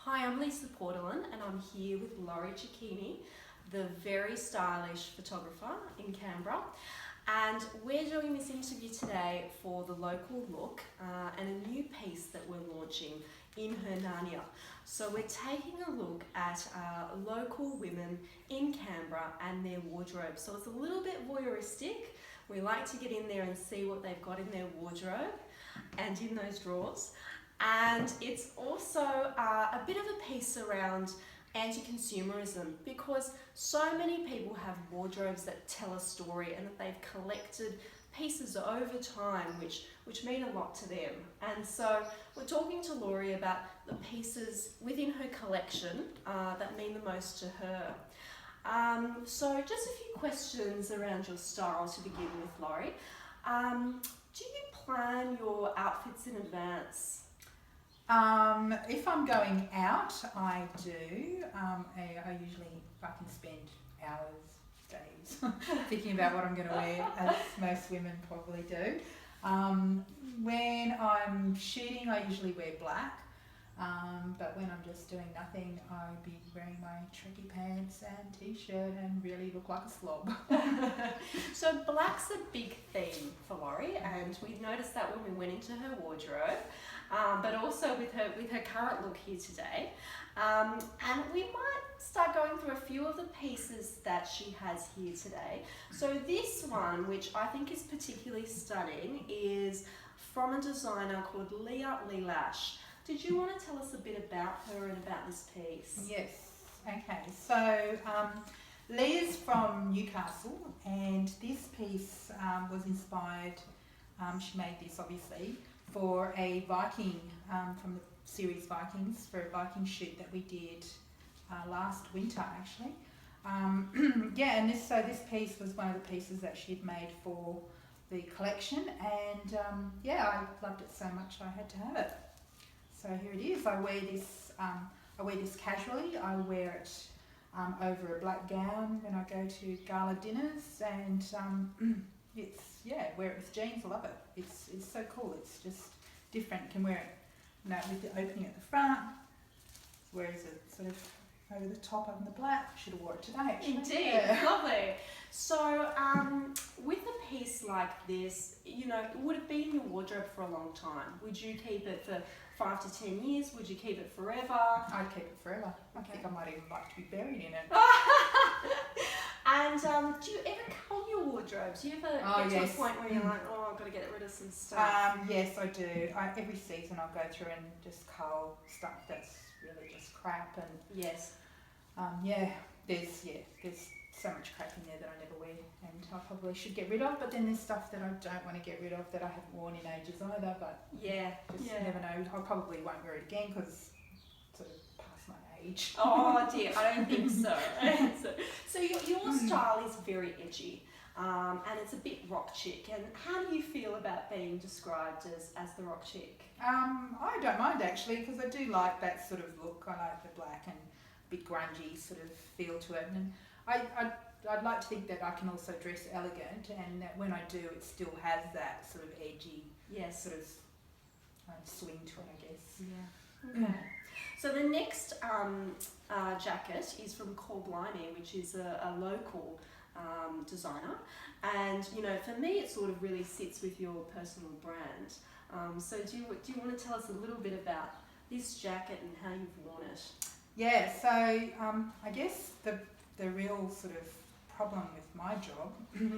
Hi, I'm Lisa Portolan and I'm here with Cicchini, the very stylish photographer in Canberra. And we're doing this interview today for the local look and a new piece that we're launching in her Narnia. So we're taking a look at local women in Canberra and their wardrobe. So it's a little bit voyeuristic. We like to get in there and see what they've got in their wardrobe and in those drawers. And it's also a bit of a piece around anti-consumerism, because so many people have wardrobes that tell a story and that they've collected pieces over time which mean a lot to them. And so we're talking to Laurie about the pieces within her collection that mean the most to her. So just a few questions around your style to begin with, Laurie. Do you plan your outfits in advance? If I'm going out, I do. I usually can spend hours, days, thinking about what I'm going to wear, as most women probably do. When I'm shooting, I usually wear black. But when I'm just doing nothing, I'll be wearing my trekkie pants and t-shirt and really look like a slob. So black's a big theme for Laurie, and we noticed that when we went into her wardrobe, but also with her current look here today. And we might start going through a few of the pieces that she has here today. So this one, which I think is particularly stunning, is from a designer called Lisa Portolan. Did you want to tell us a bit about her and about this piece? Yes. Okay. So Leah's from Newcastle, and this piece was inspired. She made this obviously for a Viking from the series Vikings, for a Viking shoot that we did last winter actually. And this piece was one of the pieces that she'd made for the collection, and I loved it so much I had to have it. So here it is. I wear this casually. I wear it over a black gown when I go to gala dinners, and wear it with jeans. I love it. It's so cool. It's just different. You can wear it, with the opening at the front, whereas it sort of over the top of the black. Should have wore it today actually. Indeed, yeah. Lovely. So with a piece like this, would it be in your wardrobe for a long time? Would you keep it for 5 to 10 years? Would you keep it forever? I'd keep it forever. I think I might even like to be buried in it. And do you ever cull your wardrobe? Do you ever get to a point where you're like, I've got to get rid of some stuff? Yes, I do. Every season I'll go through and just cull stuff that's really just crap. And yes. There's so much crap in there that I never wear, and I probably should get rid of. But then there's stuff that I don't want to get rid of that I haven't worn in ages either. But you never know. I probably won't wear it again because it's sort of past my age. Oh dear, I don't think so. So your style is very edgy, and it's a bit rock chick. And how do you feel about being described as the rock chick? I don't mind actually, because I do like that sort of look. I like the black and bit grungy sort of feel to it, and I'd like to think that I can also dress elegant, and that when I do, it still has that sort of edgy, sort of swing to it, I guess. Yeah. Okay. So the next jacket is from Blimey, which is a local designer, and for me, it sort of really sits with your personal brand. So do you want to tell us a little bit about this jacket and how you've worn it? Yeah, so I guess the real sort of problem with my job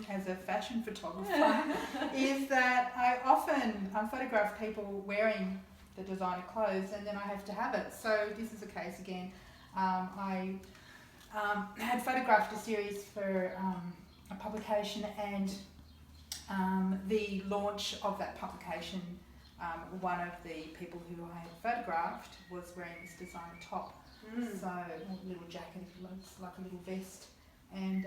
as a fashion photographer is that I often photograph people wearing the designer clothes, and then I have to have it. So this is a case again. I had photographed a series for a publication, and the launch of that publication, one of the people who I had photographed was wearing this designer top. So a little jacket, if you like, it's like a little vest, and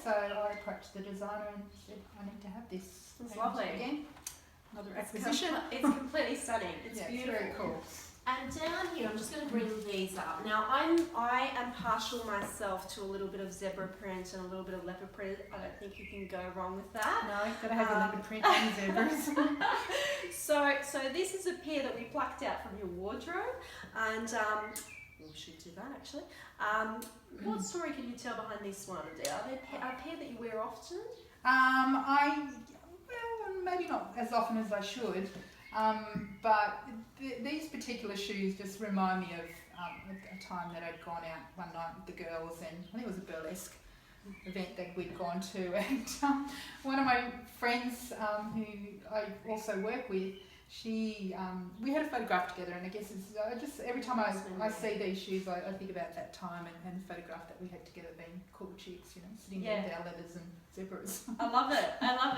so I approached the designer and said, I need to have this. It's lovely. Again, another acquisition. It's completely stunning. It's beautiful. It's very cool. And down here, I'm just going to bring these up. Now, I am partial myself to a little bit of zebra print and a little bit of leopard print. I don't think you can go wrong with that. No, you've got to have the leopard print and zebras. So this is a pair that we plucked out from your wardrobe, and we should do that actually. What story can you tell behind this one? Are they a pair that you wear often? Well, maybe not as often as I should, but these particular shoes just remind me of a time that I'd gone out one night with the girls, and I think it was a burlesque event that we'd gone to, and one of my friends who I also work with, we had a photograph together, and I guess it's just every time I see these shoes, I think about that time and the photograph that we had together, being cool chicks, sitting there with our leathers and zippers. I love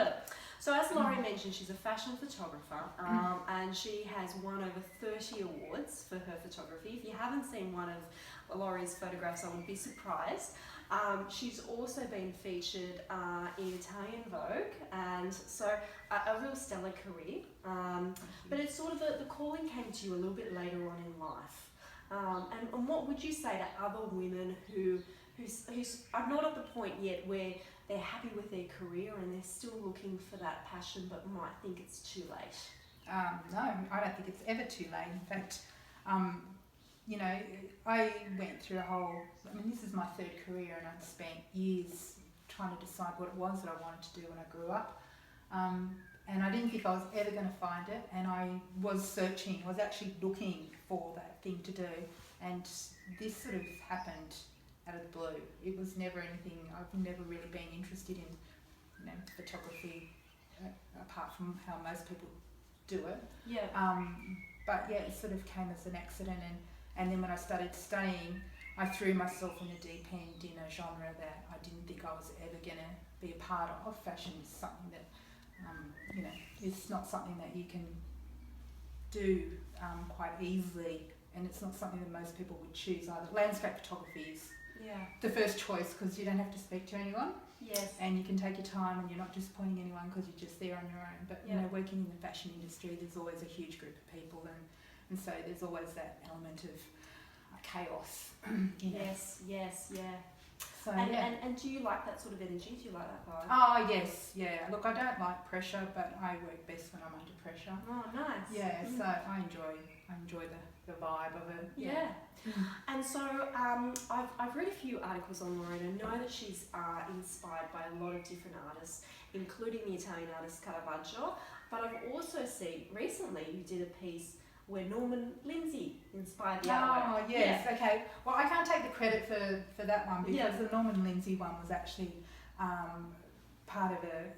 it. So as Laurie mentioned, she's a fashion photographer, and she has won over 30 awards for her photography. If you haven't seen one of Laurie's photographs, I would be surprised. She's also been featured in Italian Vogue, and so a real stellar career. But it's sort of the calling came to you a little bit later on in life. And what would you say to other women who are not at the point yet where they're happy with their career and they're still looking for that passion but might think it's too late? No, I don't think it's ever too late. In fact, I went through this is my third career, and I'd spent years trying to decide what it was that I wanted to do when I grew up. And I didn't think I was ever going to find it, and I was searching, I was actually looking for that thing to do, and this sort of happened out of the blue. It was never anything, I've never really been interested in photography, apart from how most people do it. Yeah. But yeah, it sort of came as an accident, and then when I started studying, I threw myself in the deep end in a genre that I didn't think I was ever going to be a part of. Fashion is something that, it's not something that you can do quite easily, and it's not something that most people would choose either. Landscape photography is the first choice because you don't have to speak to anyone. Yes. And you can take your time, and you're not disappointing anyone because you're just there on your own. But working in the fashion industry, there's always a huge group of people, and so there's always that element of chaos. Yes, yeah. So, and do you like that sort of energy? Do you like that vibe? Oh yes, yeah. Look, I don't like pressure, but I work best when I'm under pressure. Oh, nice. Yeah, so I enjoy the vibe of it. Yeah. And so I've read a few articles on Laurie, and I know that she's inspired by a lot of different artists, including the Italian artist Caravaggio. But I've also seen recently you did a piece where Norman Lindsay inspired the artwork. Oh yes, okay. Well, I can't take the credit for that one because the Norman Lindsay one was actually part of a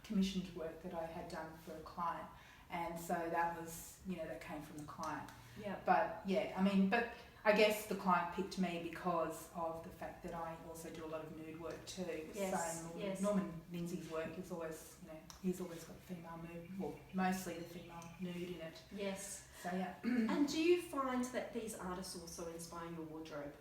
commissioned work that I had done for a client, and so that was that came from the client. Yeah. But but I guess the client picked me because of the fact that I also do a lot of nude work too. Yes. So Norman Lindsay's work is always, he's always got female nude, well, mostly the female nude in it. Yes. So yeah. And do you find that these artists also inspire your wardrobe?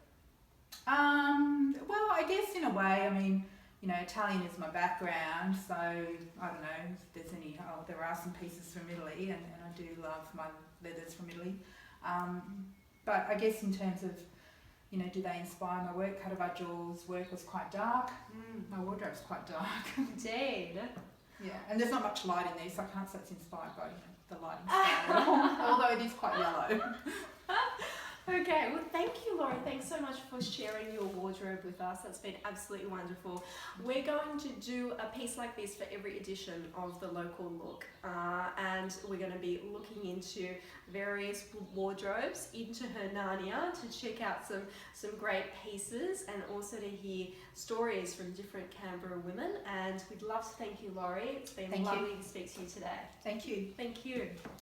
Well, I guess in a way. Italian is my background, so I don't know if there's any. There are some pieces from Italy, and I do love my leathers from Italy. But I guess in terms of, do they inspire my work? Caravaggio's work was quite dark. My wardrobe's quite dark. Indeed. Yeah, and there's not much light in there, so I can't say it's inspired by the lighting style, although it is quite yellow. Okay, well thank you, Laurie. Thanks so much for sharing your wardrobe with us. That's been absolutely wonderful. We're going to do a piece like this for every edition of the local look, and we're going to be looking into various wardrobes, into her Narnia, to check out some great pieces and also to hear stories from different Canberra women. And we'd love to thank you, Laurie. It's been lovely to speak to you today. Thank you. Thank you.